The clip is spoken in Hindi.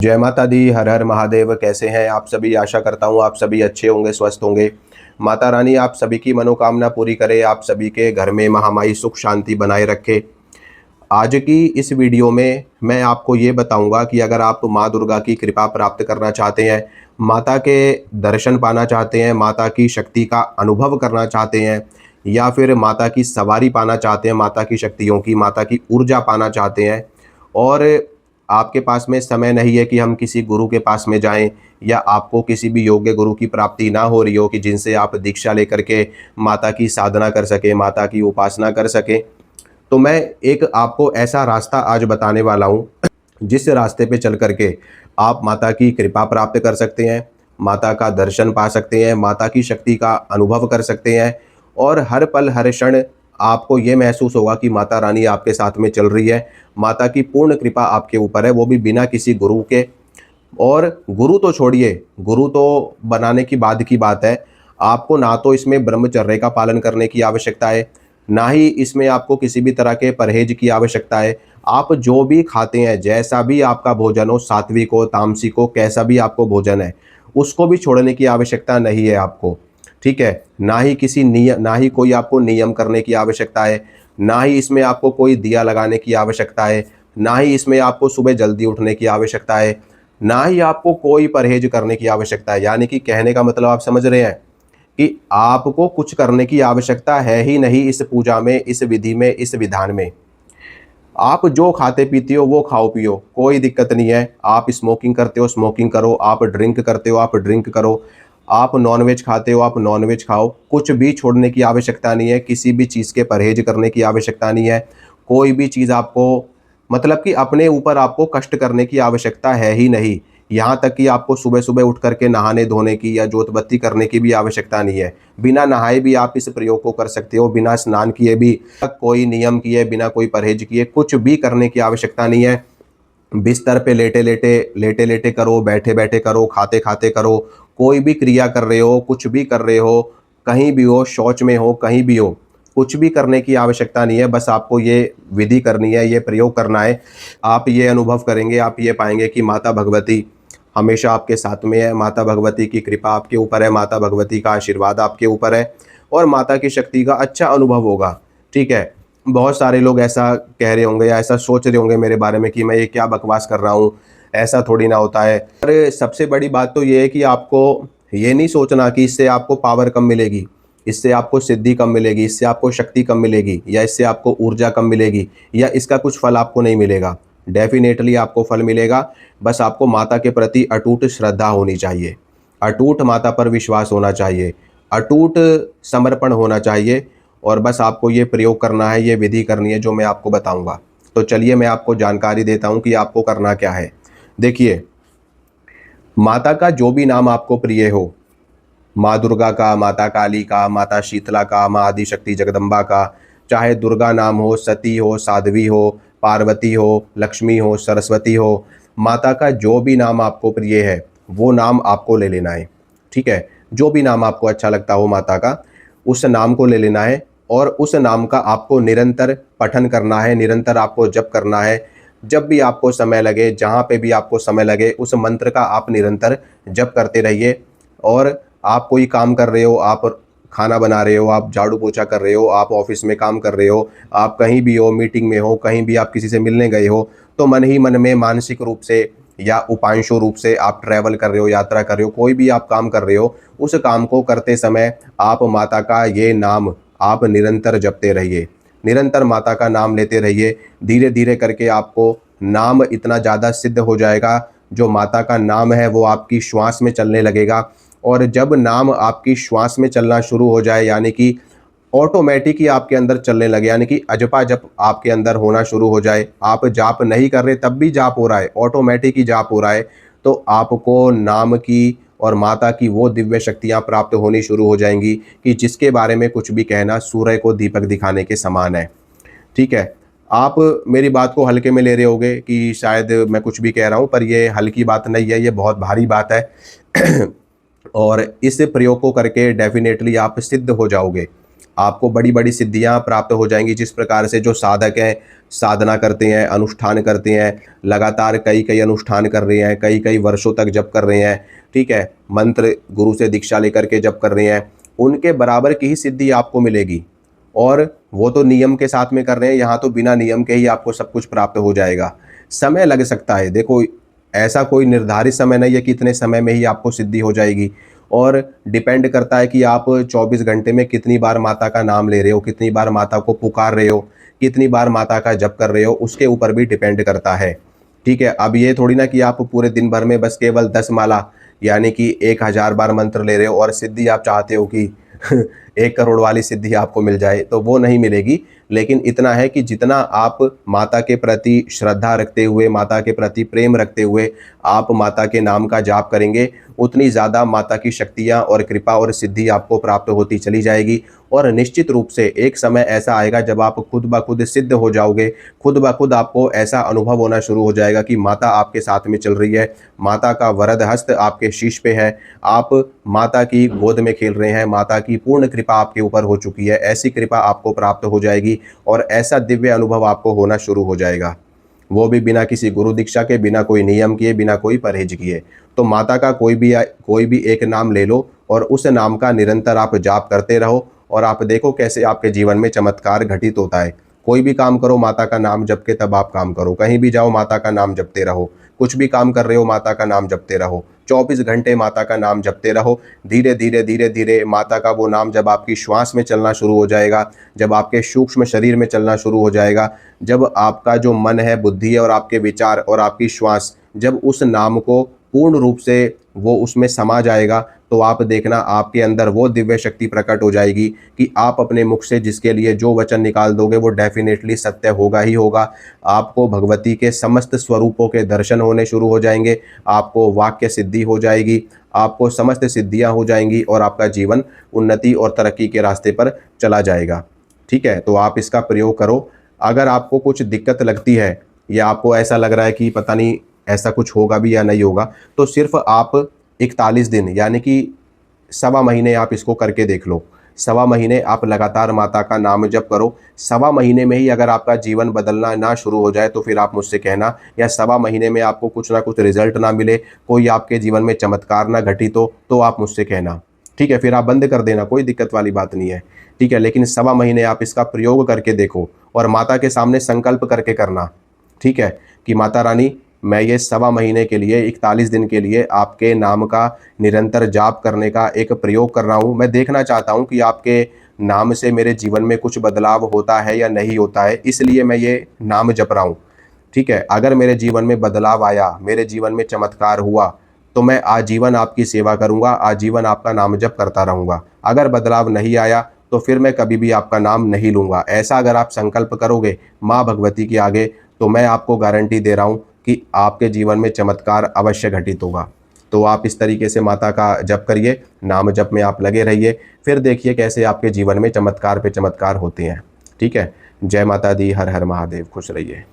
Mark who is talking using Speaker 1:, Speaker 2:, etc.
Speaker 1: जय माता दी। हर हर महादेव। कैसे हैं आप सभी? आशा करता हूँ आप सभी अच्छे होंगे, स्वस्थ होंगे। माता रानी आप सभी की मनोकामना पूरी करे, आप सभी के घर में महामाई सुख शांति बनाए रखे। आज की इस वीडियो में मैं आपको ये बताऊंगा कि अगर आप माँ दुर्गा की कृपा प्राप्त करना चाहते हैं, माता के दर्शन पाना चाहते हैं, माता की शक्ति का अनुभव करना चाहते हैं, या फिर माता की सवारी पाना चाहते हैं, माता की शक्तियों की, माता की ऊर्जा पाना चाहते हैं, और आपके पास में समय नहीं है कि हम किसी गुरु के पास में जाएं, या आपको किसी भी योग्य गुरु की प्राप्ति ना हो रही हो कि जिनसे आप दीक्षा लेकर के माता की साधना कर सके, माता की उपासना कर सके, तो मैं एक आपको ऐसा रास्ता आज बताने वाला हूँ जिस रास्ते पे चल करके आप माता की कृपा प्राप्त कर सकते हैं, माता का दर्शन पा सकते हैं, माता की शक्ति का अनुभव कर सकते हैं, और हर पल हर क्षण आपको ये महसूस होगा कि माता रानी आपके साथ में चल रही है। माता की पूर्ण कृपा आपके ऊपर है, वो भी बिना किसी गुरु के। और गुरु तो छोड़िए, गुरु तो बनाने की बाद की बात है। आपको ना तो इसमें ब्रह्मचर्य का पालन करने की आवश्यकता है, ना ही इसमें आपको किसी भी तरह के परहेज की आवश्यकता है। आप जो भी खाते हैं, जैसा भी आपका भोजन हो, सात्विक हो, तामसिक हो, कैसा भी आपको भोजन है, उसको भी छोड़ने की आवश्यकता नहीं है आपको। ठीक है? ना ही कोई आपको नियम करने की आवश्यकता है, ना ही इसमें आपको कोई दिया लगाने की आवश्यकता है, ना ही इसमें आपको सुबह जल्दी उठने की आवश्यकता है, ना ही आपको कोई परहेज करने की आवश्यकता है। यानी कि कहने का मतलब आप समझ रहे हैं कि आपको कुछ करने की आवश्यकता है ही नहीं इस पूजा में, इस विधि में, इस विधान में। आप जो खाते पीते हो वो खाओ पियो, कोई दिक्कत नहीं है। आप स्मोकिंग करते हो, स्मोकिंग करो। आप ड्रिंक करते हो, आप ड्रिंक करो। आप नॉनवेज खाते हो, आप नॉनवेज खाओ। कुछ भी छोड़ने की आवश्यकता नहीं है, किसी भी चीज़ के परहेज करने की आवश्यकता नहीं है। कोई भी चीज़ आपको, मतलब कि अपने ऊपर आपको कष्ट करने की आवश्यकता है ही नहीं। यहाँ तक कि आपको सुबह सुबह उठ करके नहाने धोने की या जोत बत्ती करने की भी आवश्यकता नहीं है। बिना नहाए भी आप इस प्रयोग को कर सकते हो, बिना स्नान किए भी, कोई नियम किए, बिना कोई परहेज किए, कुछ भी करने की आवश्यकता नहीं है। बिस्तर पे लेटे लेटे करो, बैठे बैठे करो, खाते खाते करो, कोई भी क्रिया कर रहे हो, कुछ भी कर रहे हो, कहीं भी हो, शौच में हो, कहीं भी हो, कुछ भी करने की आवश्यकता नहीं है। बस आपको ये विधि करनी है, ये प्रयोग करना है। आप ये अनुभव करेंगे, आप ये पाएंगे कि माता भगवती हमेशा आपके साथ में है, माता भगवती की कृपा आपके ऊपर है, माता भगवती का आशीर्वाद आपके ऊपर है, और माता की शक्ति का अच्छा अनुभव होगा। ठीक है? बहुत सारे लोग ऐसा कह रहे होंगे या ऐसा सोच रहे होंगे मेरे बारे में कि मैं ये क्या बकवास कर रहा हूँ, ऐसा थोड़ी ना होता है। और सबसे बड़ी बात तो ये है कि आपको ये नहीं सोचना कि इससे आपको पावर कम मिलेगी, इससे आपको सिद्धि कम मिलेगी, इससे आपको शक्ति कम मिलेगी, या इससे आपको ऊर्जा कम मिलेगी, या इसका कुछ फल आपको नहीं मिलेगा। डेफिनेटली आपको फल मिलेगा। बस आपको माता के प्रति अटूट श्रद्धा होनी चाहिए, अटूट माता पर विश्वास होना चाहिए, अटूट समर्पण होना चाहिए, और बस आपको ये प्रयोग करना है, ये विधि करनी है जो मैं आपको बताऊंगा। तो चलिए मैं आपको जानकारी देता हूं कि आपको करना क्या है। देखिए, माता का जो भी नाम आपको प्रिय हो, माँ दुर्गा का, माता काली का, माता शीतला का, माँ आदिशक्ति जगदम्बा का, चाहे दुर्गा नाम हो, सती हो, साध्वी हो, पार्वती हो, लक्ष्मी हो, सरस्वती हो, माता का जो भी नाम आपको प्रिय है वो नाम आपको ले लेना है। ठीक है? जो भी नाम आपको अच्छा लगता हो माता का, उस नाम को ले लेना है, और उस नाम का आपको निरंतर पठन करना है, निरंतर आपको जप करना है। जब भी आपको समय लगे, जहाँ पे भी आपको समय लगे, उस मंत्र का आप निरंतर जप करते रहिए। और आप कोई काम कर रहे हो, आप खाना बना रहे हो, आप झाड़ू पोछा कर रहे हो, आप ऑफिस में काम कर रहे हो, आप कहीं भी हो, मीटिंग में हो, कहीं भी आप किसी से मिलने गए हो, तो मन ही मन में मानसिक रूप से या उपांशु रूप से आप ट्रैवल कर रहे हो, यात्रा कर रहे हो, कोई भी आप काम कर रहे हो, उस काम को करते समय आप माता का ये नाम आप निरंतर जपते रहिए, निरंतर माता का नाम लेते रहिए। धीरे धीरे करके आपको नाम इतना ज़्यादा सिद्ध हो जाएगा, जो माता का नाम है वो आपकी श्वास में चलने लगेगा। और जब नाम आपकी श्वास में चलना शुरू हो जाए, यानी कि ऑटोमेटिक ही आपके अंदर चलने लगे, यानी कि अजपा जप आपके अंदर होना शुरू हो जाए, आप जाप नहीं कर रहे तब भी जाप हो रहा है, ऑटोमेटिक ही जाप हो रहा है, तो आपको नाम की और माता की वो दिव्य शक्तियाँ प्राप्त होनी शुरू हो जाएंगी कि जिसके बारे में कुछ भी कहना सूर्य को दीपक दिखाने के समान है। ठीक है? आप मेरी बात को हल्के में ले रहे होगे कि शायद मैं कुछ भी कह रहा हूँ, पर ये हल्की बात नहीं है, ये बहुत भारी बात है। और इस प्रयोग को करके डेफिनेटली आप सिद्ध हो जाओगे। आपको बड़ी बड़ी सिद्धियां प्राप्त हो जाएंगी। जिस प्रकार से जो साधक हैं, साधना करते हैं, अनुष्ठान करते हैं, लगातार कई कई अनुष्ठान कर रहे हैं, कई कई वर्षों तक जप कर रहे हैं, ठीक है, मंत्र गुरु से दीक्षा लेकर के जप कर रहे हैं, उनके बराबर की ही सिद्धि आपको मिलेगी। और वो तो नियम के साथ में कर रहे हैं, यहाँ तो बिना नियम के ही आपको सब कुछ प्राप्त हो जाएगा। समय लग सकता है, देखो ऐसा कोई निर्धारित समय नहीं है कि इतने समय में ही आपको सिद्धि हो जाएगी। और डिपेंड करता है कि आप 24 घंटे में कितनी बार माता का नाम ले रहे हो, कितनी बार माता को पुकार रहे हो, कितनी बार माता का जप कर रहे हो, उसके ऊपर भी डिपेंड करता है। ठीक है, अब ये थोड़ी ना कि आप पूरे दिन भर में बस केवल 10 माला यानी कि 1000 बार मंत्र ले रहे हो और सिद्धि आप चाहते हो कि 1 करोड़ वाली सिद्धि आपको मिल जाए, तो वो नहीं मिलेगी। लेकिन इतना है कि जितना आप माता के प्रति श्रद्धा रखते हुए, माता के प्रति प्रेम रखते हुए आप माता के नाम का जाप करेंगे, उतनी ज़्यादा माता की शक्तियाँ और कृपा और सिद्धि आपको प्राप्त होती चली जाएगी। और निश्चित रूप से एक समय ऐसा आएगा जब आप खुद ब खुद सिद्ध हो जाओगे, खुद ब खुद आपको ऐसा अनुभव होना शुरू हो जाएगा कि माता आपके साथ में चल रही है, माता का वरद हस्त आपके शीश पे है, आप माता की गोद में खेल रहे हैं, माता की पूर्ण कृपा आपके ऊपर हो चुकी है। ऐसी कृपा आपको प्राप्त हो जाएगी और ऐसा दिव्य अनुभव आपको होना शुरू हो जाएगा, वो भी बिना किसी गुरु दीक्षा के, बिना कोई नियम किए, बिना कोई परहेज किए। तो माता का कोई भी एक नाम ले लो और उस नाम का निरंतर आप जाप करते रहो और आप देखो कैसे आपके जीवन में चमत्कार घटित होता है। कोई भी काम करो माता का नाम जप के तब आप काम करो, कहीं भी जाओ माता का नाम जपते रहो, कुछ भी काम कर रहे हो माता का नाम जपते रहो, 24 घंटे माता का नाम जपते रहो। धीरे धीरे धीरे धीरे माता का वो नाम जब आपकी श्वास में चलना शुरू हो जाएगा, जब आपके सूक्ष्म शरीर में चलना शुरू हो जाएगा, जब आपका जो मन है, बुद्धि है और आपके विचार और आपकी श्वास जब उस नाम को पूर्ण रूप से वो उसमें समा जाएगा, तो आप देखना आपके अंदर वो दिव्य शक्ति प्रकट हो जाएगी कि आप अपने मुख से जिसके लिए जो वचन निकाल दोगे वो डेफिनेटली सत्य होगा ही होगा। आपको भगवती के समस्त स्वरूपों के दर्शन होने शुरू हो जाएंगे, आपको वाक्य सिद्धि हो जाएगी, आपको समस्त सिद्धियां हो जाएंगी और आपका जीवन उन्नति और तरक्की के रास्ते पर चला जाएगा। ठीक है, तो आप इसका प्रयोग करो। अगर आपको कुछ दिक्कत लगती है या आपको ऐसा लग रहा है कि पता नहीं ऐसा कुछ होगा भी या नहीं होगा, तो सिर्फ आप 41 दिन यानी कि सवा महीने आप इसको करके देख लो। सवा महीने आप लगातार माता का नाम जप करो। सवा महीने में ही अगर आपका जीवन बदलना ना शुरू हो जाए तो फिर आप मुझसे कहना, या सवा महीने में आपको कुछ ना कुछ रिजल्ट ना मिले, कोई आपके जीवन में चमत्कार ना घटित हो, तो आप मुझसे कहना। ठीक है, फिर आप बंद कर देना, कोई दिक्कत वाली बात नहीं है। ठीक है, लेकिन सवा महीने आप इसका प्रयोग करके देखो और माता के सामने संकल्प करके करना। ठीक है, कि माता रानी मैं ये सवा महीने के लिए 41 दिन के लिए आपके नाम का निरंतर जाप करने का एक प्रयोग कर रहा हूँ। मैं देखना चाहता हूँ कि आपके नाम से मेरे जीवन में कुछ बदलाव होता है या नहीं होता है, इसलिए मैं ये नाम जप रहा हूँ। ठीक है, अगर मेरे जीवन में बदलाव आया, मेरे जीवन में चमत्कार हुआ, तो मैं आजीवन आपकी सेवा करूँगा, आजीवन आपका नाम जप करता रहूँगा। अगर बदलाव नहीं आया तो फिर मैं कभी भी आपका नाम नहीं लूँगा। ऐसा अगर आप संकल्प करोगे माँ भगवती के आगे, तो मैं आपको गारंटी दे रहा हूँ कि आपके जीवन में चमत्कार अवश्य घटित होगा। तो आप इस तरीके से माता का जप करिए, नाम जप में आप लगे रहिए, फिर देखिए कैसे आपके जीवन में चमत्कार पे चमत्कार होते हैं। ठीक है, जय माता दी, हर हर महादेव, खुश रहिए।